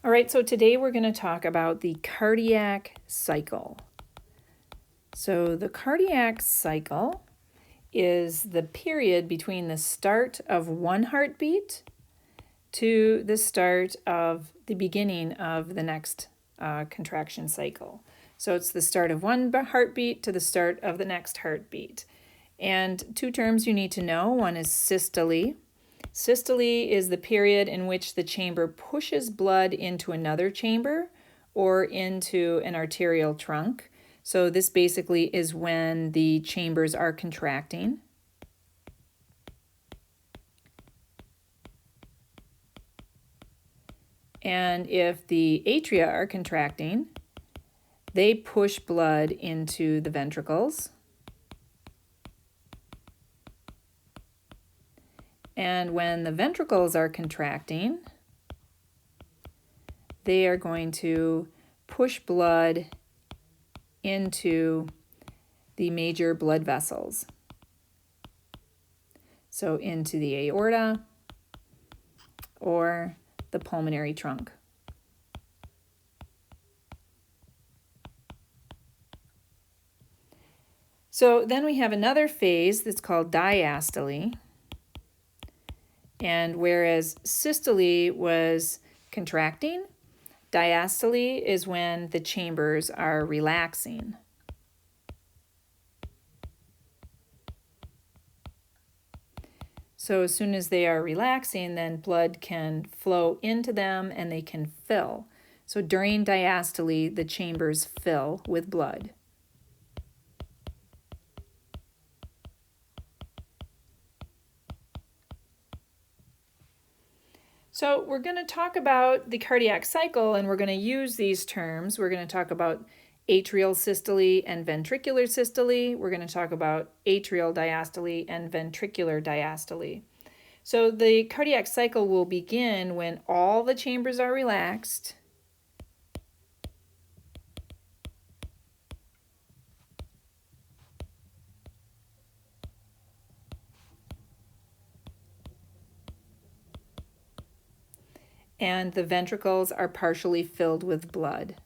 All right, so today we're going to talk about the cardiac cycle. So the cardiac cycle is the period between the start of one heartbeat to the start of the beginning of the next contraction cycle. So it's the start of one heartbeat to the start of the next heartbeat. And two terms you need to know. One is systole. Systole is the period in which the chamber pushes blood into another chamber or into an arterial trunk. So this basically is when the chambers are contracting. And if the atria are contracting, they push blood into the ventricles. And when the ventricles are contracting, they are going to push blood into the major blood vessels. So into the aorta or the pulmonary trunk. So then we have another phase that's called diastole. And whereas systole was contracting, diastole is when the chambers are relaxing. So as soon as they are relaxing, then blood can flow into them and they can fill. So during diastole, the chambers fill with blood. So we're going to talk about the cardiac cycle, and we're going to use these terms. We're going to talk about atrial systole and ventricular systole. We're going to talk about atrial diastole and ventricular diastole. So the cardiac cycle will begin when all the chambers are relaxed. And the ventricles are partially filled with blood.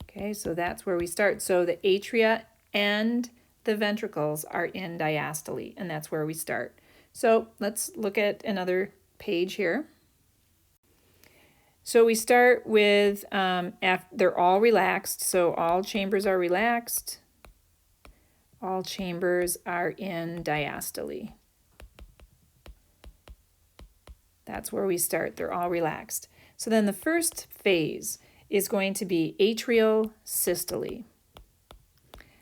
Okay, so that's where we start. So the atria and the ventricles are in diastole, and that's where we start. So let's look at another page here. So we start with, they're all relaxed, so all chambers are relaxed. All chambers are in diastole. That's where we start. They're all relaxed. So then the first phase is going to be atrial systole.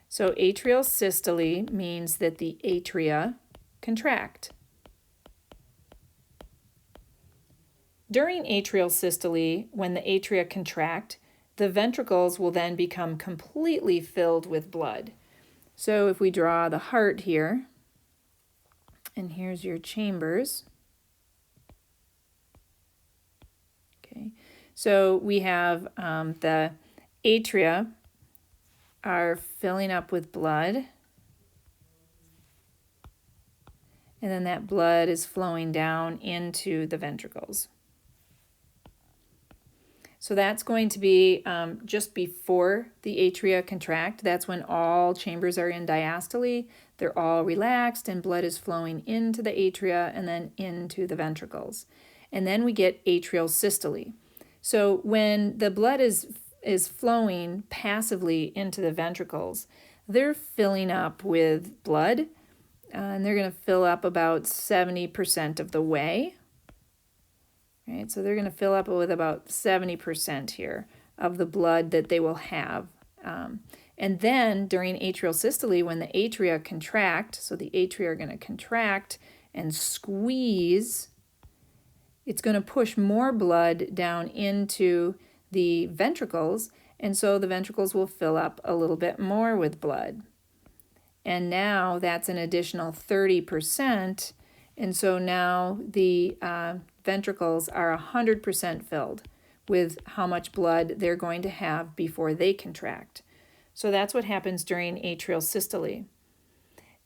So atrial systole means that the atria contract. During atrial systole, when the atria contract, the ventricles will then become completely filled with blood. So if we draw the heart here, and here's your chambers. Okay, so we have the atria are filling up with blood, and then that blood is flowing down into the ventricles. So that's going to be just before the atria contract. That's when all chambers are in diastole. They're all relaxed and blood is flowing into the atria and then into the ventricles. And then we get atrial systole. So when the blood is flowing passively into the ventricles, they're filling up with blood, and they're going to fill up about 70% of the way. Right, so they're going to fill up with about 70% here of the blood that they will have. And then during atrial systole, when the atria contract, so the atria are going to contract and squeeze, it's going to push more blood down into the ventricles, and so the ventricles will fill up a little bit more with blood. And now that's an additional 30%, and so now the ventricles are 100% filled with how much blood they're going to have before they contract. So that's what happens during atrial systole.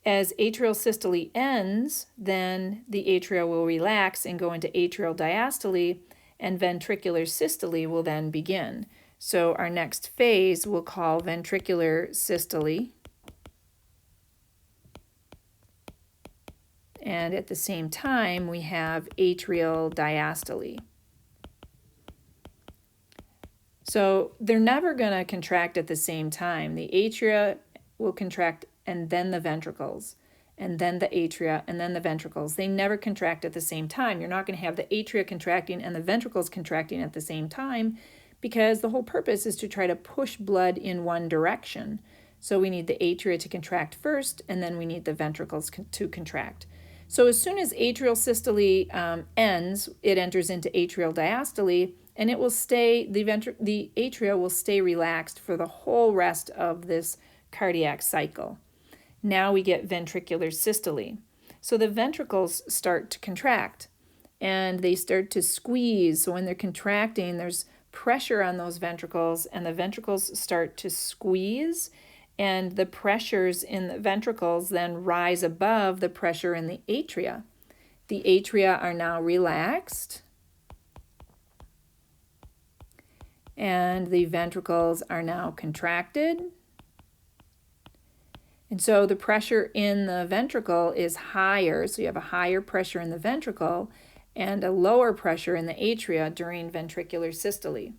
As atrial systole ends, then the atria will relax and go into atrial diastole, and ventricular systole will then begin. So our next phase we'll call ventricular systole. And at the same time, we have atrial diastole. So they're never going to contract at the same time. The atria will contract and then the ventricles, and then the atria, and then the ventricles. They never contract at the same time. You're not going to have the atria contracting and the ventricles contracting at the same time, because the whole purpose is to try to push blood in one direction. So we need the atria to contract first, and then we need the ventricles to contract. So as soon as atrial systole ends, it enters into atrial diastole, and it will stay, the atria will stay relaxed for the whole rest of this cardiac cycle. Now we get ventricular systole. So the ventricles start to contract, and they start to squeeze. So when they're contracting, there's pressure on those ventricles, and the ventricles start to squeeze, and the pressures in the ventricles then rise above the pressure in the atria. The atria are now relaxed, and the ventricles are now contracted. And so the pressure in the ventricle is higher, so you have a higher pressure in the ventricle and a lower pressure in the atria during ventricular systole.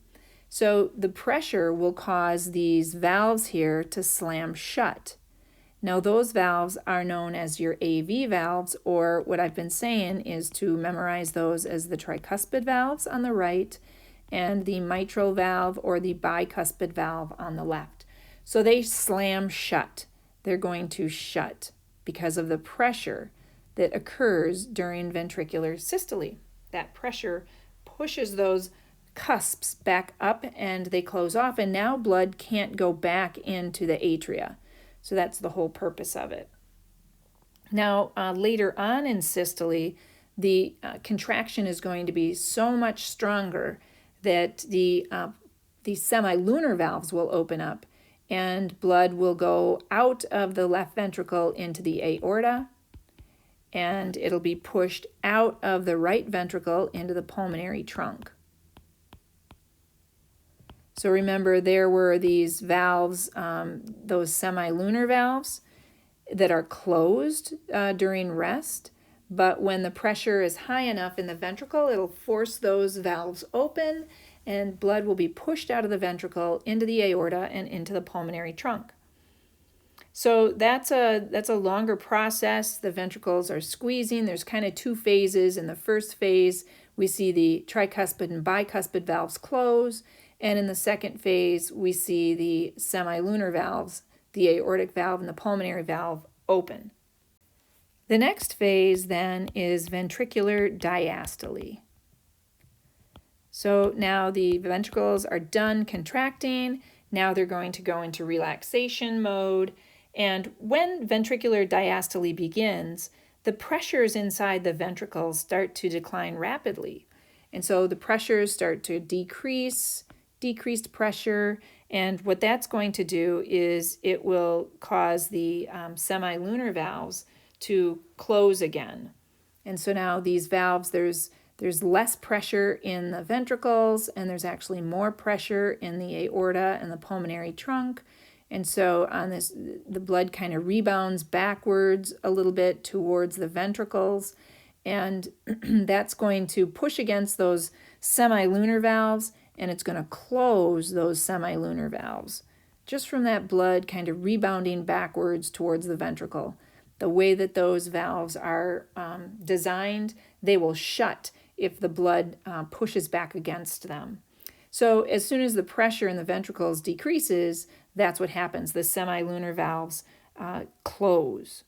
So the pressure will cause these valves here to slam shut. Now those valves are known as your AV valves, or what I've been saying is to memorize those as the tricuspid valves on the right and the mitral valve or the bicuspid valve on the left. So they slam shut. They're going to shut because of the pressure that occurs during ventricular systole. That pressure pushes those cusps back up and they close off, and now blood can't go back into the atria. So that's the whole purpose of it. Now, later on in systole, the contraction is going to be so much stronger that the semilunar valves will open up, and blood will go out of the left ventricle into the aorta, and it'll be pushed out of the right ventricle into the pulmonary trunk. So remember, there were these valves, those semilunar valves, that are closed during rest, but when the pressure is high enough in the ventricle, it'll force those valves open, and blood will be pushed out of the ventricle into the aorta and into the pulmonary trunk. So that's a longer process. The ventricles are squeezing. There's kind of two phases. In the first phase, we see the tricuspid and bicuspid valves close, and in the second phase, we see the semilunar valves, the aortic valve and the pulmonary valve, open. The next phase then is ventricular diastole. So now the ventricles are done contracting. Now they're going to go into relaxation mode. And when ventricular diastole begins, the pressures inside the ventricles start to decline rapidly. And so the pressures start to decreased pressure, and what that's going to do is it will cause the semilunar valves to close again. And so now these valves, there's less pressure in the ventricles, and there's actually more pressure in the aorta and the pulmonary trunk. And so on this, the blood kind of rebounds backwards a little bit towards the ventricles, and that's going to push against those semilunar valves, and it's going to close those semilunar valves just from that blood kind of rebounding backwards towards the ventricle. The way that those valves are designed, they will shut if the blood pushes back against them. So as soon as the pressure in the ventricles decreases, that's what happens. The semilunar valves close.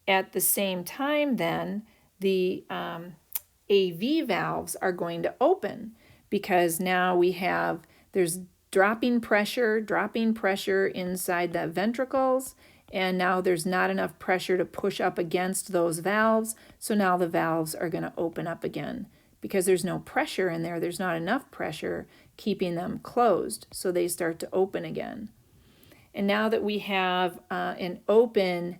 At the same time then, the AV valves are going to open, because now there's dropping pressure inside the ventricles, and now there's not enough pressure to push up against those valves, so now the valves are going to open up again. Because there's no pressure in there, there's not enough pressure keeping them closed, so they start to open again. And now that we have an open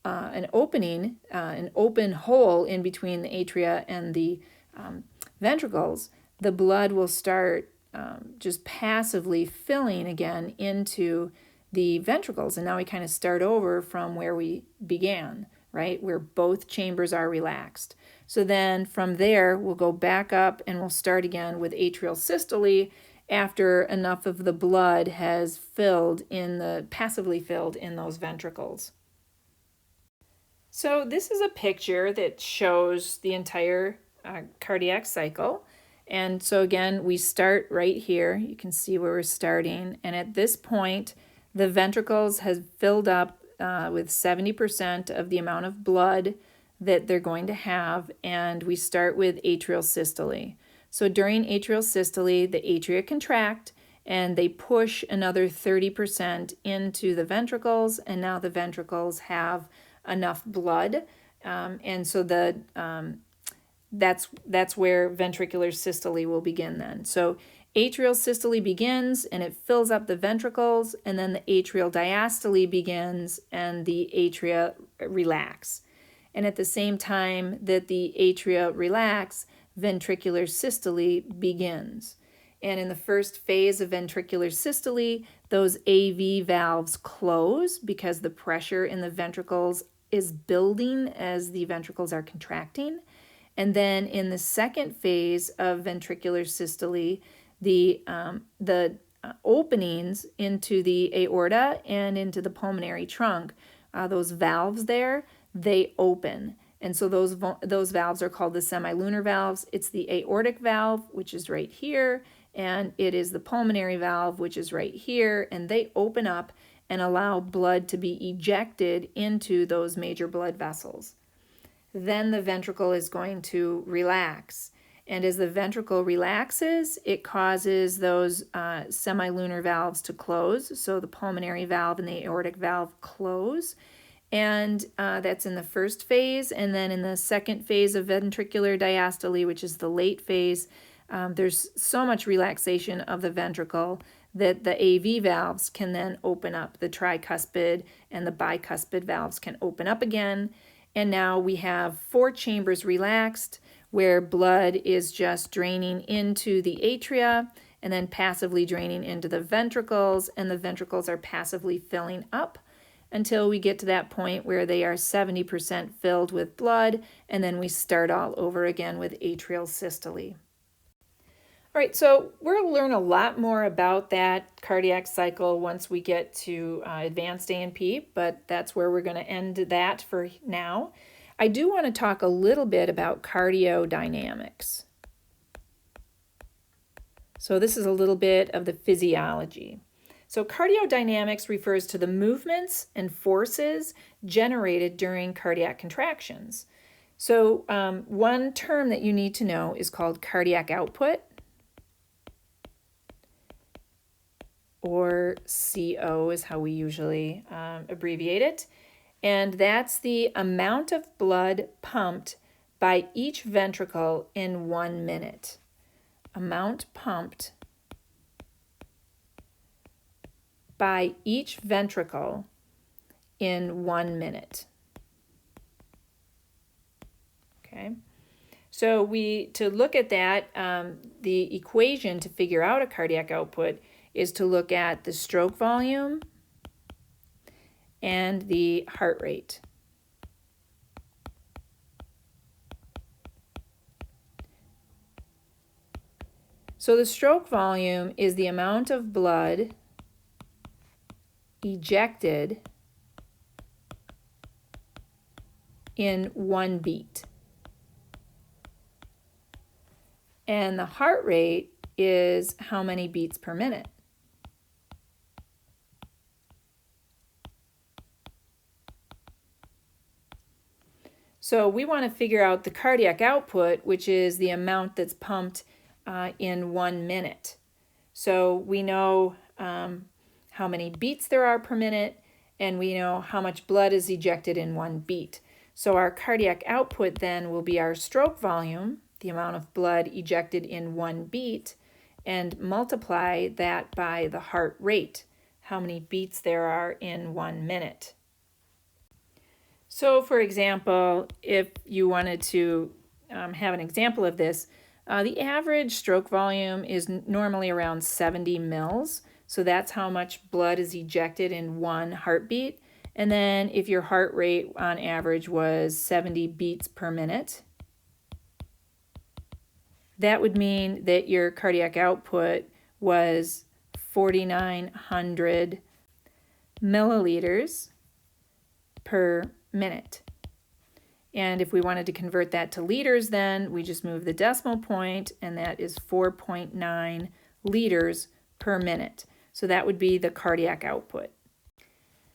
an opening, an open hole in between the atria and the ventricles, the blood will start just passively filling again into the ventricles. And now we kind of start over from where we began, right? Where both chambers are relaxed. So then from there, we'll go back up and we'll start again with atrial systole after enough of the blood has passively filled in those ventricles. So this is a picture that shows the entire cardiac cycle. And so again, we start right here. You can see where we're starting. And at this point, the ventricles has filled up with 70% of the amount of blood that they're going to have. And we start with atrial systole. So during atrial systole, the atria contract and they push another 30% into the ventricles. And now the ventricles have enough blood. And so that's where ventricular systole will begin then. So atrial systole begins and it fills up the ventricles, and then the atrial diastole begins and the atria relax. And at the same time that the atria relax, ventricular systole begins. And in the first phase of ventricular systole, those AV valves close because the pressure in the ventricles is building as the ventricles are contracting. And then in the second phase of ventricular systole, the openings into the aorta and into the pulmonary trunk, those valves there, they open. And so those valves are called the semilunar valves. It's the aortic valve, which is right here, and it is the pulmonary valve, which is right here, and they open up and allow blood to be ejected into those major blood vessels. Then the ventricle is going to relax. And as the ventricle relaxes, it causes those semilunar valves to close. So the pulmonary valve and the aortic valve close. And that's in the first phase. And then in the second phase of ventricular diastole, which is the late phase, there's so much relaxation of the ventricle that the AV valves can then open up. The tricuspid and the bicuspid valves can open up again. And now we have 4 chambers relaxed where blood is just draining into the atria and then passively draining into the ventricles, and the ventricles are passively filling up until we get to that point where they are 70% filled with blood, and then we start all over again with atrial systole. All right, so we're going to learn a lot more about that cardiac cycle once we get to advanced A&P, but that's where we're going to end that for now. I do want to talk a little bit about cardiodynamics. So this is a little bit of the physiology. So cardiodynamics refers to the movements and forces generated during cardiac contractions. So one term that you need to know is called cardiac output, or CO is how we usually abbreviate it. And that's the amount of blood pumped by each ventricle in 1 minute. Amount pumped by each ventricle in 1 minute. Okay. So to look at that, the equation to figure out a cardiac output is to look at the stroke volume and the heart rate. So the stroke volume is the amount of blood ejected in 1 beat. And the heart rate is how many beats per minute. So we want to figure out the cardiac output, which is the amount that's pumped in 1 minute. So we know how many beats there are per minute, and we know how much blood is ejected in 1 beat. So our cardiac output then will be our stroke volume, the amount of blood ejected in 1 beat, and multiply that by the heart rate, how many beats there are in 1 minute. So for example, if you wanted to have an example of this, the average stroke volume is normally around 70 mils. So that's how much blood is ejected in one heartbeat. And then if your heart rate on average was 70 beats per minute, that would mean that your cardiac output was 4,900 milliliters per minute. And if we wanted to convert that to liters, then we just move the decimal point, and that is 4.9 liters per minute. So that would be the cardiac output.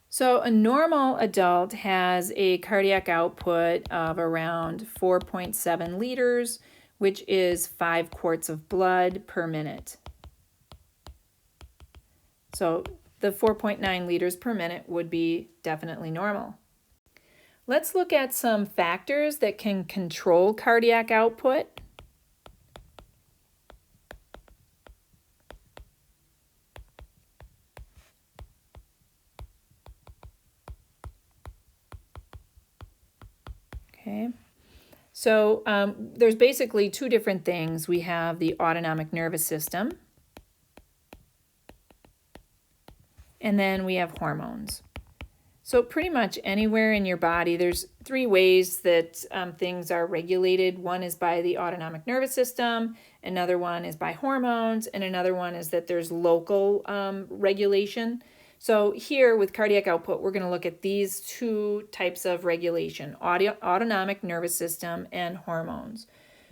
So a normal adult has a cardiac output of around 4.7 liters, which is 5 quarts of blood per minute. So the 4.9 liters per minute would be definitely normal. Let's look at some factors that can control cardiac output. Okay, so there's basically two different things. We have the autonomic nervous system, and then we have hormones. So pretty much anywhere in your body, there's 3 ways that things are regulated. One is by the autonomic nervous system, another one is by hormones, and another one is that there's local regulation. So here with cardiac output, we're going to look at these 2 types of regulation, autonomic nervous system and hormones.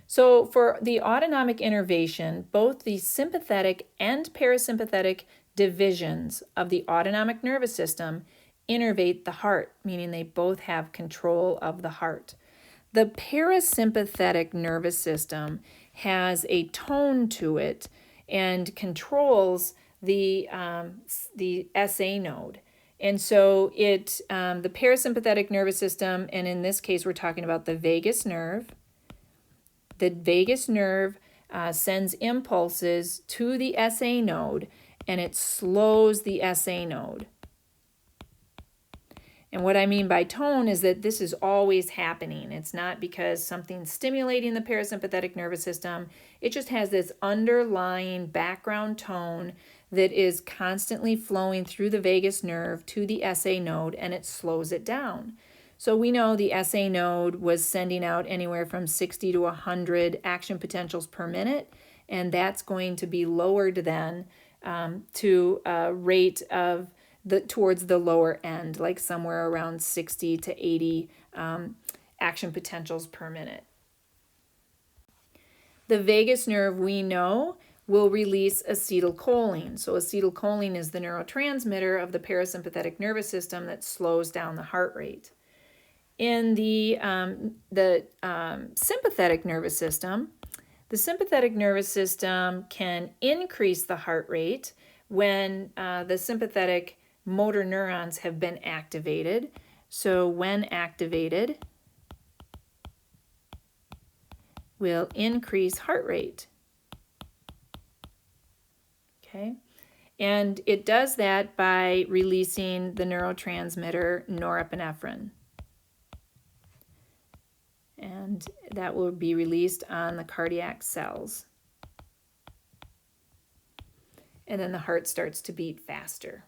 So for the autonomic innervation, both the sympathetic and parasympathetic divisions of the autonomic nervous system innervate the heart, meaning they both have control of the heart. The parasympathetic nervous system has a tone to it and controls the SA node. And so the parasympathetic nervous system, and in this case we're talking about the vagus nerve. The vagus nerve sends impulses to the SA node, and it slows the SA node. And what I mean by tone is that this is always happening. It's not because something's stimulating the parasympathetic nervous system. It just has this underlying background tone that is constantly flowing through the vagus nerve to the SA node, and it slows it down. So we know the SA node was sending out anywhere from 60 to 100 action potentials per minute, and that's going to be lowered then to a rate of towards the lower end, like somewhere around 60 to 80 action potentials per minute. The vagus nerve, we know, will release acetylcholine. So acetylcholine is the neurotransmitter of the parasympathetic nervous system that slows down the heart rate. In the sympathetic nervous system, the sympathetic nervous system can increase the heart rate when the sympathetic motor neurons have been activated. So when activated, will increase heart rate. Okay, and it does that by releasing the neurotransmitter norepinephrine. And that will be released on the cardiac cells. And then the heart starts to beat faster.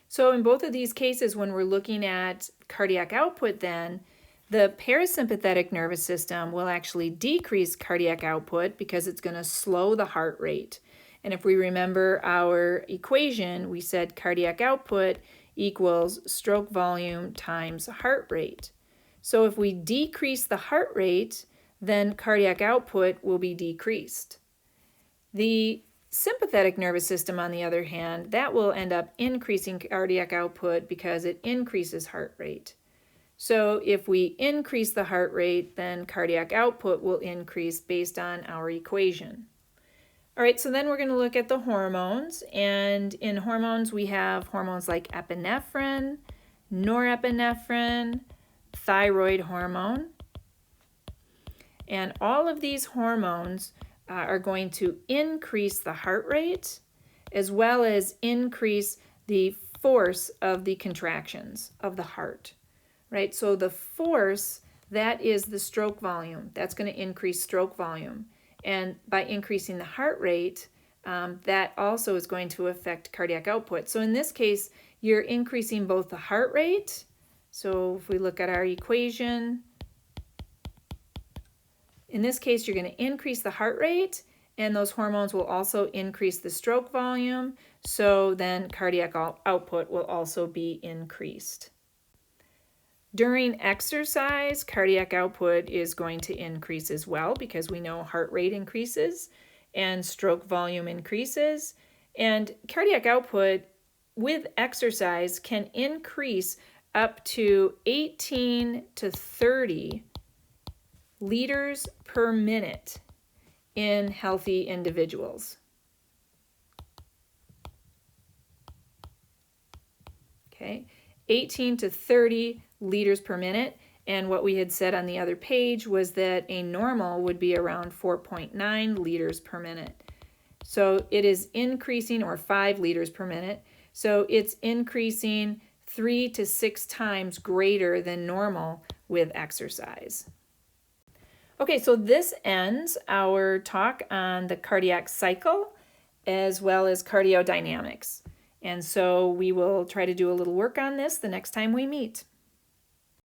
So in both of these cases, when we're looking at cardiac output then, the parasympathetic nervous system will actually decrease cardiac output because it's going to slow the heart rate. And if we remember our equation, we said cardiac output equals stroke volume times heart rate. So if we decrease the heart rate, then cardiac output will be decreased. The sympathetic nervous system, on the other hand, that will end up increasing cardiac output because it increases heart rate. So if we increase the heart rate, then cardiac output will increase based on our equation. All right, so then we're going to look at the hormones. And in hormones, we have hormones like epinephrine, norepinephrine, thyroid hormone. And all of these hormones are going to increase the heart rate as well as increase the force of the contractions of the heart. right? So the force, that is the stroke volume. That's going to increase stroke volume. And by increasing the heart rate, that also is going to affect cardiac output. So in this case, you're increasing both the heart rate. So if we look at our equation, in this case, you're going to increase the heart rate, and those hormones will also increase the stroke volume. So then cardiac output will also be increased. During exercise, cardiac output is going to increase as well because we know heart rate increases and stroke volume increases. And cardiac output with exercise can increase up to 18 to 30 liters per minute in healthy individuals. Okay, 18 to 30 liters per minute. And what we had said on the other page was that a normal would be around 4.9 liters per minute. So it is increasing, or 5 liters per minute. So it's increasing 3 to 6 times greater than normal with exercise. Okay, so this ends our talk on the cardiac cycle as well as cardiodynamics. And so we will try to do a little work on this the next time we meet.